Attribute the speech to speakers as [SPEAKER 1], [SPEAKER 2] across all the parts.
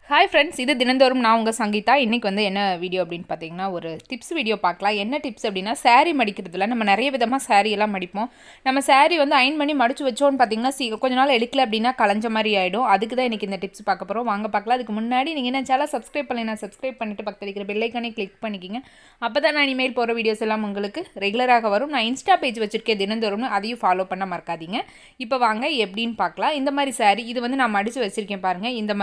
[SPEAKER 1] Hi friends, இது தினந்தோறும் நான் உங்கள் சங்கீதா. இன்றைக்கி வந்து என்ன வீடியோ அப்படின்னு பார்த்தீங்கன்னா, ஒரு டிப்ஸ் வீடியோ பார்க்கலாம். என்ன டிப்ஸ் அப்படின்னா, சாரீ மடிக்கிறதுல நம்ம நிறைய விதமாக சாரீ எல்லாம் மடிப்போம். நம்ம சாரீ வந்து அயன் பண்ணி மடித்து வச்சோன்னு பார்த்தீங்கன்னா கொஞ்ச நாள் எடுக்கல அப்படின்னா கலைஞ்ச மாதிரி ஆகிடும். அதுக்கு தான் இன்றைக்கி இந்த டிப்ஸ் பார்க்க போகிறோம். வாங்க பார்க்கலாம். அதுக்கு முன்னாடி நீங்கள் என்ன சேனல் சப்ஸ்கிரைப் பண்ணலாம், சப்ஸ்கிரைப் பண்ணிட்டு பக்கத்தில் இருக்கிற பெல் ஐக்கானே கிளிக் பண்ணிக்கிங்க. அப்போ தான் நான் இனிமேல் போகிற வீடியோஸ் எல்லாம் உங்களுக்கு ரெகுலராக வரும். நான் இன்ஸ்டா பேஜ் வச்சுருக்கேன் தினந்தோறும்னு, அதையும் ஃபாலோ பண்ண மறக்காதீங்க. இப்போ வாங்க எப்படின்னு பார்க்கலாம். இந்த மாதிரி சாரீ இது வந்து நான் மடித்து வச்சுருக்கேன் பாருங்கள். இந்த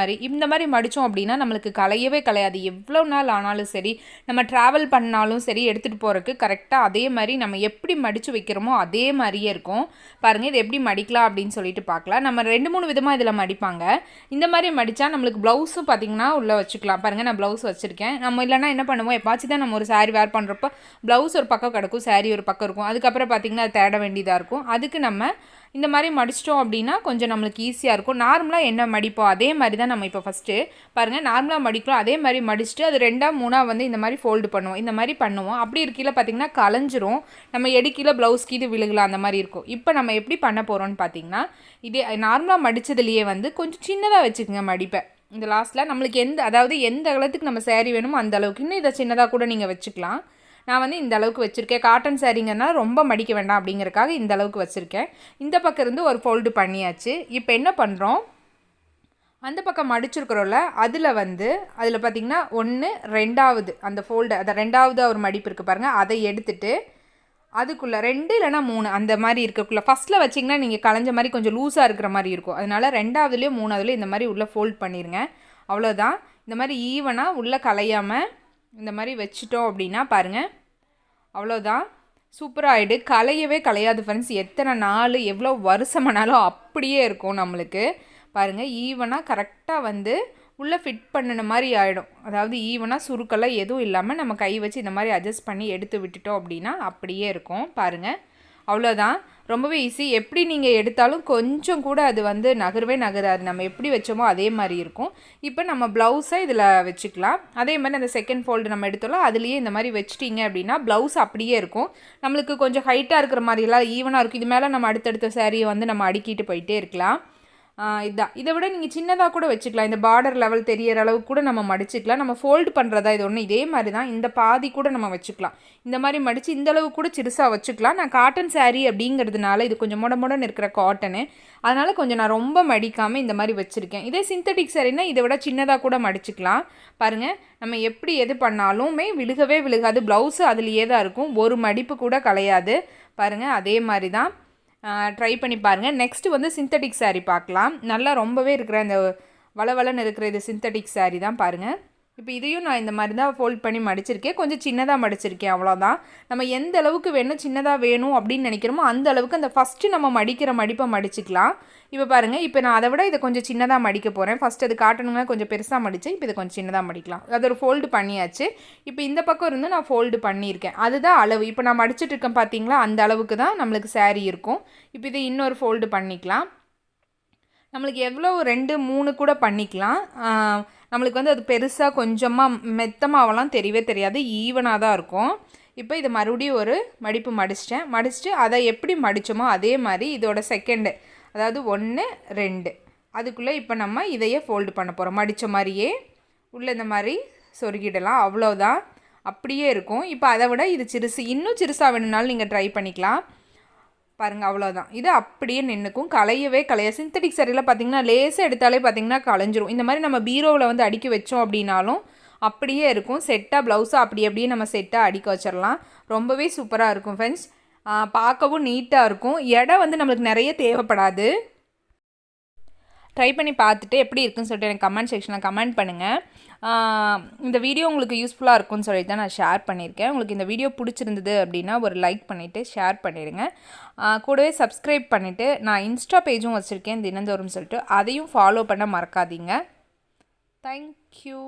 [SPEAKER 1] மாதிரி மடித்தோம் அப்படின்னா நம்மளுக்கு கலையவே கலையாது. எவ்வளோ நாள் ஆனாலும் சரி, நம்ம ட்ராவல் பண்ணாலும் சரி, எடுத்துகிட்டு போகிறதுக்கு கரெக்டாக அதே மாதிரி நம்ம எப்படி மடித்து வைக்கிறோமோ அதே மாதிரியே இருக்கும். பாருங்கள், இது எப்படி மடிக்கலாம் அப்படின்னு சொல்லிட்டு பார்க்கலாம். நம்ம 2-3 விதமாக இதில் மடிப்பாங்க. இந்த மாதிரி மடித்தா நம்மளுக்கு ப்ளவுஸும் பார்த்திங்கன்னா உள்ளே வச்சுக்கலாம். பாருங்கள், நான் ப்ளவுஸ் வச்சுருக்கேன். நம்ம இல்லைனா என்ன பண்ணுவோம், எப்பாச்சும் தான் நம்ம ஒரு சாரீ வேர் பண்ணுறப்போ ப்ளவுஸ் ஒரு பக்கம் கிடக்கும், சாரீ ஒரு பக்கம் இருக்கும். அதுக்கப்புறம் பார்த்திங்கன்னா அது தேட வேண்டியதாக இருக்கும். அதுக்கு நம்ம இந்த மாதிரி மடிச்சிட்டோம் அப்படின்னா கொஞ்சம் நம்மளுக்கு ஈஸியாக இருக்கும். நார்மலாக என்ன மடிப்போம் அதே மாதிரி தான் நம்ம இப்போ ஃபஸ்ட்டு பாருங்கள் நார்மலாக மடிக்கிறோம். அதே மாதிரி மடிச்சுட்டு அது 2-3 வந்து இந்த மாதிரி ஃபோல்டு பண்ணுவோம். இந்த மாதிரி பண்ணுவோம். அப்படி இருக்கையில் பார்த்திங்கன்னா கலைஞ்சிரும். நம்ம எடுக்கையில் ப்ளவுஸ் கீது விழுகலாம், அந்த மாதிரி இருக்கும். இப்போ நம்ம எப்படி பண்ண போகிறோம்னு பார்த்திங்கன்னா, இதே நார்மலாக மடித்ததுலேயே வந்து கொஞ்சம் சின்னதாக வச்சுக்கோங்க மடிப்பை. இந்த லாஸ்ட்டில் நம்மளுக்கு எந்த அகலத்துக்கு நம்ம சாரீ வேணுமோ அந்த அளவுக்கு, இன்னும் இதை சின்னதாக கூட நீங்கள் வச்சுக்கலாம். நான் வந்து இந்த அளவுக்கு வச்சுருக்கேன். காட்டன் சாரீங்கன்னா ரொம்ப மடிக்க வேண்டாம் அப்படிங்கிறக்காக இந்த அளவுக்கு வச்சுருக்கேன். இந்த பக்கம் இருந்து ஒரு ஃபோல்டு பண்ணியாச்சு. இப்போ என்ன பண்ணுறோம், அந்த பக்கம் மடிச்சிருக்கிறோம்ல அதில் பார்த்திங்கன்னா 1 2வது அந்த ஃபோல்டு, அதை 2வது ஒரு மடிப்பு இருக்குது பாருங்கள், அதை எடுத்துகிட்டு அதுக்குள்ளே 2 இல்லைனா 3 அந்த மாதிரி இருக்கக்குள்ளே ஃபஸ்ட்டில் வச்சிங்கன்னா நீங்கள் கலைஞ்ச மாதிரி கொஞ்சம் லூஸாக இருக்கிற மாதிரி இருக்கும். அதனால் 2வதுலேயும் 3வதுலேயும் இந்த மாதிரி உள்ளே ஃபோல்ட் பண்ணிடுங்க. அவ்வளோதான். இந்த மாதிரி ஈவனாக உள்ளே கலையாமல் இந்த மாதிரி வச்சிட்டோம் அப்படின்னா பாருங்கள், அவ்வளோதான். சூப்பராகிடு. கலையவே கலையாது ஃப்ரெண்ட்ஸ். எத்தனை நாள் எவ்வளோ வருஷமானாலும் அப்படியே இருக்கும் நம்மளுக்கு. பாருங்கள், ஈவனாக கரெக்டாக உள்ளே ஃபிட் பண்ணின மாதிரி ஆகிடும். அதாவது ஈவனாக சுருக்கெல்லாம் எதுவும் இல்லாமல் நம்ம கை வச்சு இந்த மாதிரி அட்ஜஸ்ட் பண்ணி எடுத்து விட்டுட்டோம் அப்படின்னா அப்படியே இருக்கும். பாருங்கள், அவ்வளோதான். ரொம்பவே ஈஸி. எப்படி நீங்கள் எடுத்தாலும் கொஞ்சம் கூட அது நகரவே நகராது. நம்ம எப்படி வச்சோமோ அதே மாதிரி இருக்கும். இப்போ நம்ம ப்ளவுஸை இதில் வச்சுக்கலாம். அதே மாதிரி அந்த செகண்ட் ஃபோல்டு நம்ம எடுத்தோம்ல அதுலேயே இந்த மாதிரி வச்சிட்டிங்க அப்படின்னா ப்ளவுஸ் அப்படியே இருக்கும். நம்மளுக்கு கொஞ்சம் ஹைட்டாக இருக்கிற மாதிரிலாம் ஈவனாக இருக்கும். இது மேலே நம்ம அடுத்தடுத்த சாரியை நம்ம அடுக்கிட்டு போயிட்டே இருக்கலாம். இதுதான். இதை விட நீங்கள் சின்னதாக கூட வச்சுக்கலாம். இந்த பார்டர் லெவல் தெரியற அளவுக்கு கூட நம்ம மடிச்சுக்கலாம். நம்ம ஃபோல்டு பண்ணுறதா இது ஒன்று இதே மாதிரி தான். இந்த பாதி கூட நம்ம வச்சுக்கலாம். இந்த மாதிரி மடித்து இந்தளவு கூட சிறுசாக வச்சுக்கலாம். நான் காட்டன் சாரீ அப்படிங்கிறதுனால இது கொஞ்சம் மொடன்னு இருக்கிற காட்டனு, அதனால் கொஞ்சம் நான் ரொம்ப மடிக்காமல் இந்த மாதிரி வச்சுருக்கேன். இதே சிந்தட்டிக் சாரீனா இதை விட சின்னதாக கூட மடிச்சுக்கலாம். பாருங்கள், நம்ம எப்படி எது பண்ணாலுமே விழுகவே விழுகாது. ப்ளவுஸு அதுலேயே தான் இருக்கும். ஒரு மடிப்பு கூட கலையாது. பாருங்கள், அதே மாதிரி தான். ட்ரை பண்ணி பாருங்கள். நெக்ஸ்ட்டு சிந்தட்டிக் சாரீ பார்க்கலாம். நல்லா ரொம்பவே இருக்கிற இந்த வளவளன்னு இருக்கிற இது சிந்தட்டிக் சாரீ தான் பாருங்கள். இப்போ இதையும் நான் இந்த மாதிரி தான் ஃபோல்ட் பண்ணி மடிச்சிருக்கேன். கொஞ்சம் சின்னதாக மடிச்சிருக்கேன், அவ்வளோதான். நம்ம எந்த அளவுக்கு வேணும், சின்னதாக வேணும் அப்படின்னு நினைக்கிறோமோ அந்த அளவுக்கு அந்த ஃபஸ்ட்டு நம்ம மடிக்கிற மடிப்பை மடிச்சிக்கலாம். இப்போ பாருங்கள், இப்போ நான் அதை விட இதை கொஞ்சம் சின்னதாக மடிக்க போகிறேன். ஃபஸ்ட்டு அது காட்டணுங்க கொஞ்சம் பெருசாக மடித்தேன். இப்போ இதை கொஞ்சம் சின்னதாக மடிக்கலாம். அது ஒரு ஃபோல்டு பண்ணியாச்சு. இப்போ இந்த பக்கம் இருந்து நான் ஃபோல்டு பண்ணியிருக்கேன். அதுதான் அளவு. இப்போ நான் மடிச்சிட்டு இருக்கேன் பார்த்தீங்களா, அந்த அளவுக்கு தான் நம்மளுக்கு சாரீ இருக்கும். இப்போ இதை இன்னொரு ஃபோல்டு பண்ணிக்கலாம். நம்மளுக்கு எவ்வளோ 2-3 கூட பண்ணிக்கலாம். நம்மளுக்கு அது பெருசாக கொஞ்சமாக மெத்தமாகலாம் தெரியவே தெரியாது. ஈவனாக தான் இருக்கும். இப்போ இதை மறுபடியும் ஒரு மடிப்பு மடிச்சுட்டு அதை எப்படி மடித்தோமோ அதே மாதிரி இதோட செகண்டு, அதாவது 1 2 அதுக்குள்ளே இப்போ நம்ம இதையே ஃபோல்டு பண்ண போகிறோம். மடித்த மாதிரியே உள்ளே இந்த மாதிரி சொருகிடலாம். அவ்வளோதான், அப்படியே இருக்கும். இப்போ அதை விட இது சிறுசு, இன்னும் சிறுசாக வேணும்னாலும் நீங்கள் ட்ரை பண்ணிக்கலாம். பாருங்கள், அவ்வளோதான். இது அப்படியே நின்றுக்கும், கலையவே கலையாது. சிந்தட்டிக் சாரியில் பார்த்திங்கன்னா லேசாக எடுத்தாலே பார்த்திங்கன்னா கலைஞ்சிரும். இந்த மாதிரி நம்ம பீரோவில் அடுக்கி வச்சோம் அப்படின்னாலும் அப்படியே இருக்கும். செட்டாக ப்ளவுஸாக அப்படியே நம்ம செட்டாக அடுக்கி வச்சிடலாம். ரொம்பவே சூப்பராக இருக்கும் ஃப்ரெண்ட்ஸ். பார்க்கவும் நீட்டாக இருக்கும். இடம் நம்மளுக்கு நிறைய தேவைப்படாது. ட்ரை பண்ணி பார்த்துட்டு எப்படி இருக்குன்னு சொல்லிட்டு எனக்கு கமெண்ட் செக்ஷனில் கமெண்ட் பண்ணுங்கள். இந்த வீடியோ உங்களுக்கு யூஸ்ஃபுல்லாக இருக்கும்னு சொல்லிட்டு தான் நான் ஷேர் பண்ணியிருக்கேன். உங்களுக்கு இந்த வீடியோ பிடிச்சிருந்தது அப்படின்னா ஒரு லைக் பண்ணிவிட்டு ஷேர் பண்ணிடுங்க. கூடவே சப்ஸ்கிரைப் பண்ணிவிட்டு நான் இன்ஸ்டா பேஜும் வச்சுருக்கேன் தினந்தோறும் சொல்லிட்டு, அதையும் ஃபாலோ பண்ண மறக்காதீங்க. தேங்க்யூ.